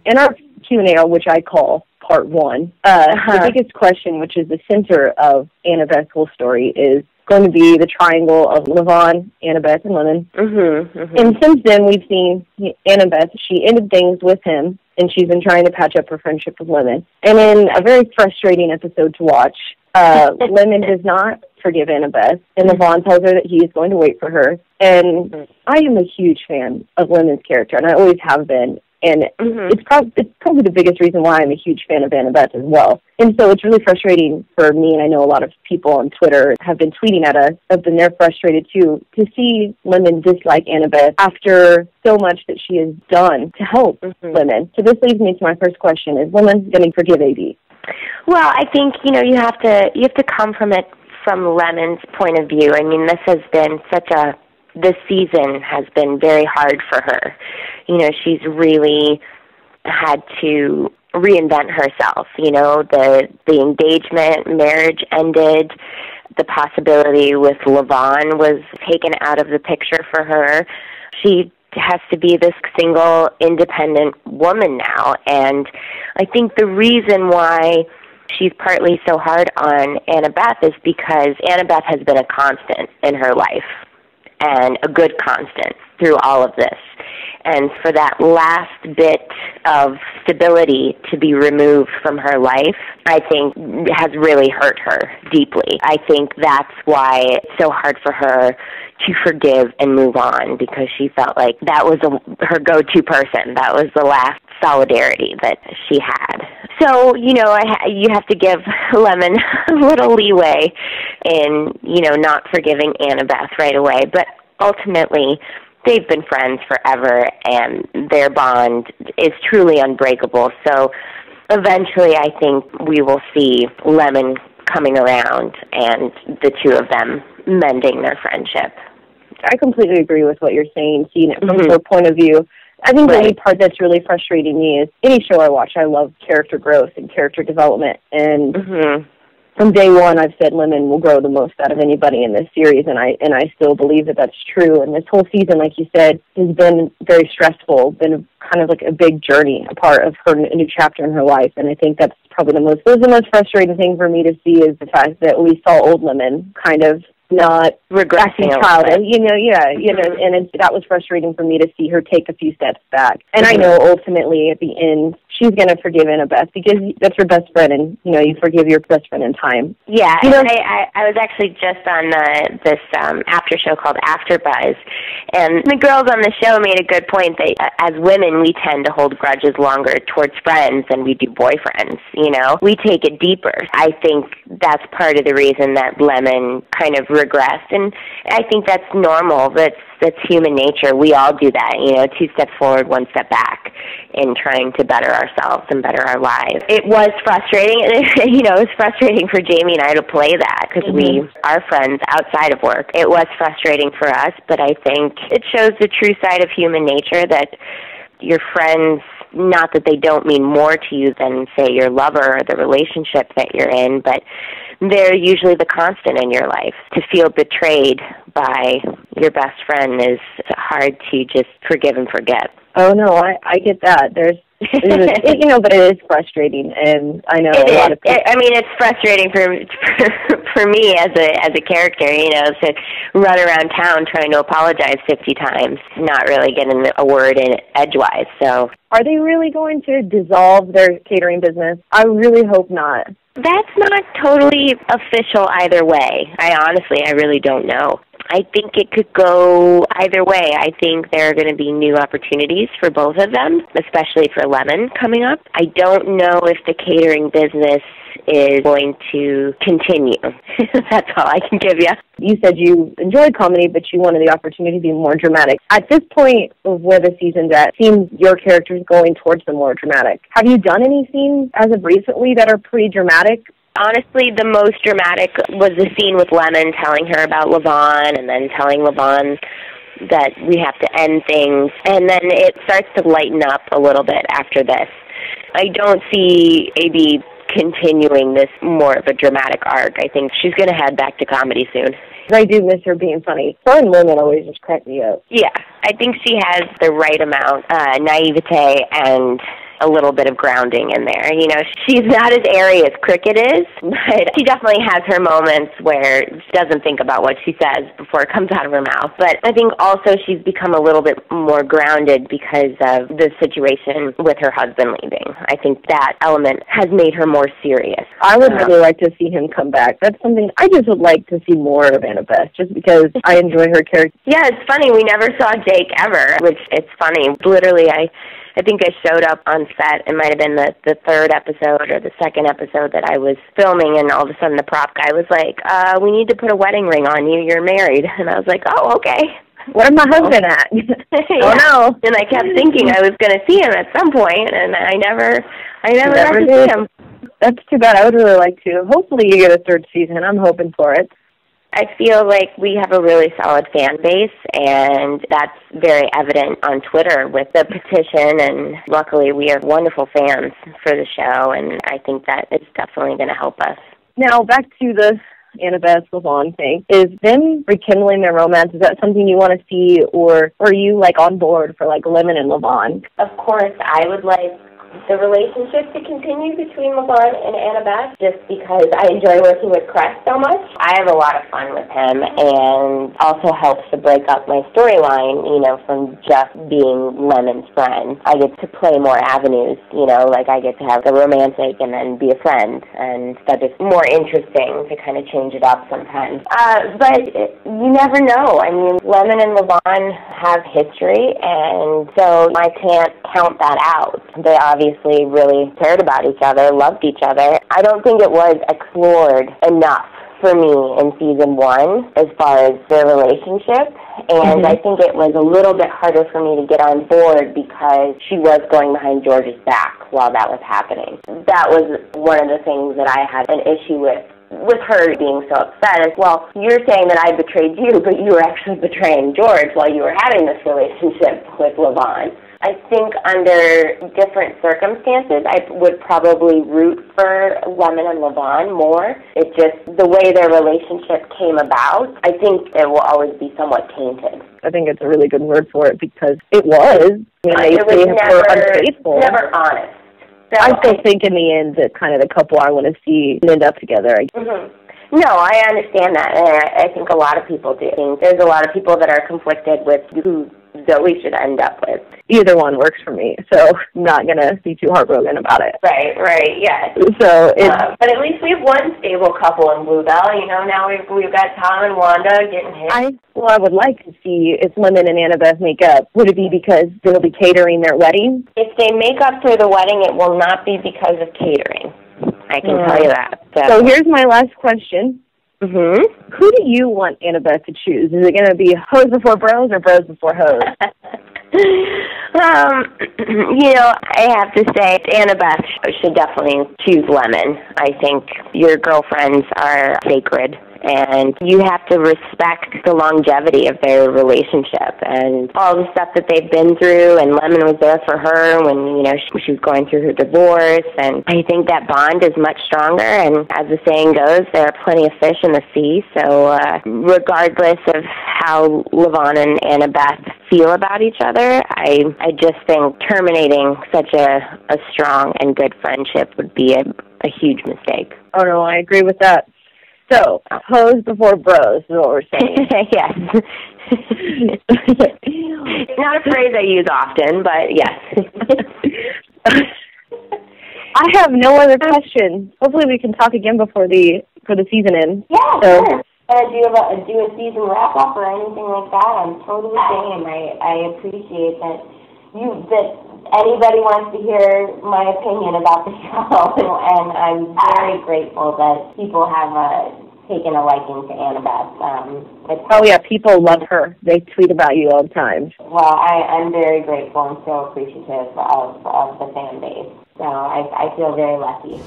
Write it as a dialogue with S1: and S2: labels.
S1: in our Q&A, which I call part one, the biggest question, which is the center of Annabeth's whole story, is going to be the triangle of Levon, Annabeth, and Lemon. And since then, we've seen Annabeth, she ended things with him, and she's been trying to patch up her friendship with Lemon. And in a very frustrating episode to watch, Lemon does not forgive Annabeth, and Levon tells her that he is going to wait for her. And I am a huge fan of Lemon's character, and I always have been. And it's probably the biggest reason why I'm a huge fan of Annabeth as well. And so it's really frustrating for me, and I know a lot of people on Twitter have been tweeting at us, and they're frustrated too, to see Lemon dislike Annabeth after so much that she has done to help Lemon. So this leads me to my first question: is Lemon going to forgive AB?
S2: Well, I think, you know, you have to come from it from Lemon's point of view. I mean, this has been this season has been very hard for her. You know, she's really had to reinvent herself. You know, the engagement, marriage ended. The possibility with Levon was taken out of the picture for her. She has to be this single, independent woman now. And I think the reason why she's partly so hard on Annabeth is because Annabeth has been a constant in her life, and a good constant through all of this. And for that last bit of stability to be removed from her life, I think has really hurt her deeply. I think that's why it's so hard for her to forgive and move on, because she felt like that was her go-to person. That was the last solidarity that she had. So, you know, you have to give Lemon a little leeway in, you know, not forgiving Annabeth right away. But ultimately, they've been friends forever, and their bond is truly unbreakable. So eventually, I think we will see Lemon coming around and the two of them mending their friendship.
S1: I completely agree with what you're saying, seeing it from her point of view. I think the only part that's really frustrating me is any show I watch, I love character growth and character development. And from day one, I've said Lemon will grow the most out of anybody in this series, and I still believe that that's true. And this whole season, like you said, has been very stressful, been kind of like a big journey, a part of her, a new chapter in her life. And I think that's probably the most frustrating thing for me to see, is the fact that we saw old Lemon kind of not
S2: regressing
S1: childhood, and that was frustrating for me to see her take a few steps back. And I know ultimately at the end she's going to forgive Annabeth, because that's her best friend, and you know, you forgive your best friend in time.
S2: Yeah, I was actually just on this after show called AfterBuzz, and the girls on the show made a good point that as women we tend to hold grudges longer towards friends than we do boyfriends. You know, we take it deeper. I think that's part of the reason that Lemon kind of regressed, and I think that's normal. That's human nature. We all do that, you know, 2 steps forward, 1 step back in trying to better ourselves and better our lives. It was frustrating, you know, it was frustrating for Jamie and I to play that, because we are friends outside of work. It was frustrating for us, but I think it shows the true side of human nature, that your friends, not that they don't mean more to you than, say, your lover or the relationship that you're in, but they're usually the constant in your life. To feel betrayed by your best friend is hard to just forgive and forget.
S1: Oh, no, I get that. You know, but it is frustrating, and I know a lot of people.
S2: I mean, it's frustrating for me as a character, you know, to run around town trying to apologize 50 times, not really getting a word in edgewise. So,
S1: are they really going to dissolve their catering business? I really hope not.
S2: That's not totally official either way. I really don't know. I think it could go either way. I think there are going to be new opportunities for both of them, especially for Lemon coming up. I don't know if the catering business is going to continue. That's all I can give you.
S1: You said you enjoyed comedy, but you wanted the opportunity to be more dramatic. At this point of where the season's at, it seems your character's going towards the more dramatic. Have you done any scenes as of recently that are pretty dramatic?
S2: Honestly, the most dramatic was the scene with Lemon telling her about Levon, and then telling Levon that we have to end things. And then it starts to lighten up a little bit after this. I don't see AB continuing this more of a dramatic arc. I think she's going to head back to comedy soon.
S1: I do miss her being funny. Her and Lemon always just crack me up.
S2: Yeah, I think she has the right amount naivete and a little bit of grounding in there. You know, she's not as airy as Cricket is, but she definitely has her moments where she doesn't think about what she says before it comes out of her mouth. But I think also she's become a little bit more grounded because of the situation with her husband leaving. I think that element has made her more serious.
S1: I would really like to see him come back. That's something I just would like to see more of Annabeth, just because I enjoy her character.
S2: Yeah, it's funny. We never saw Jake ever, which it's funny. Literally, I think I showed up on set. It might have been the third episode or the second episode that I was filming, and all of a sudden the prop guy was like, we need to put a wedding ring on you. You're married. And I was like, oh, okay.
S1: Where's my husband at? Oh, no.
S2: And I kept thinking I was going to see him at some point, and I never got to see him.
S1: That's too bad. I would really like to. Hopefully you get a third season. I'm hoping for it.
S2: I feel like we have a really solid fan base, and that's very evident on Twitter with the petition, and luckily we have wonderful fans for the show, and I think that it's definitely going to help us.
S1: Now, back to the Annabeth Levon thing. Is them rekindling their romance, is that something you want to see, or are you, like, on board for, like, Lemon and Levon?
S2: Of course, I would like the relationship to continue between Levon and Annabeth, just because I enjoy working with Crest so much. I have a lot of fun with him, and also helps to break up my storyline, you know, from just being Lemon's friend. I get to play more avenues, you know, like I get to have the romantic and then be a friend, and that is more interesting to kind of change it up sometimes. But you never know. I mean, Lemon and Levon have history, and so I can't count that out. They obviously really cared about each other, loved each other. I don't think it was explored enough for me in season 1 as far as their relationship, and I think it was a little bit harder for me to get on board because she was going behind George's back while that was happening. That was one of the things that I had an issue with her being so upset. As well, you're saying that I betrayed you, but you were actually betraying George while you were having this relationship with Levon. I think under different circumstances, I would probably root for Lemon and Levon more. It just, the way their relationship came about, I think it will always be somewhat tainted.
S1: I think it's a really good word for it, because it was. I mean,
S2: it was
S1: never unfaithful.
S2: Never honest. So
S1: I still think in the end that kind of the couple I want to see end up together.
S2: No, I understand that, and I think a lot of people do. There's a lot of people that are conflicted with who Zoe should end up with.
S1: Either one works for me, so I'm not going to be too heartbroken about it.
S2: Right, yes.
S1: So
S2: but at least we have one stable couple in Bluebell. You know, now we've got Tom and Wanda getting hit.
S1: I would like to see if Lemon and Annabeth make up. Would it be because they'll be catering their wedding?
S2: If they make up for the wedding, it will not be because of catering. I can tell you that.
S1: So here's my last question.
S2: Who
S1: do you want Annabeth to choose? Is it going to be hoes before bros or bros before hoes?
S2: You know, I have to say Annabeth should definitely choose Lemon. I think your girlfriends are sacred, and you have to respect the longevity of their relationship and all the stuff that they've been through. And Lemon was there for her when, you know, she was going through her divorce, and I think that bond is much stronger. And as the saying goes, there are plenty of fish in the sea. So regardless of how Levon and Annabeth feel about each other, I just think terminating such a strong and good friendship would be a huge mistake.
S1: Oh, no, I agree with that. So, hoes before bros is what we're saying.
S2: Yes. Not a phrase I use often, but yes.
S1: I have no other questions. Hopefully we can talk again before the season ends.
S2: Yeah, sure. Do a season wrap-up or anything like that, I'm totally game. I appreciate that anybody wants to hear my opinion about the show, and I'm very grateful that people have taken a liking to Annabeth.
S1: Oh, yeah, people love her. They tweet about you all the time.
S2: Well, I'm very grateful and so appreciative of the fan base. So I feel very lucky.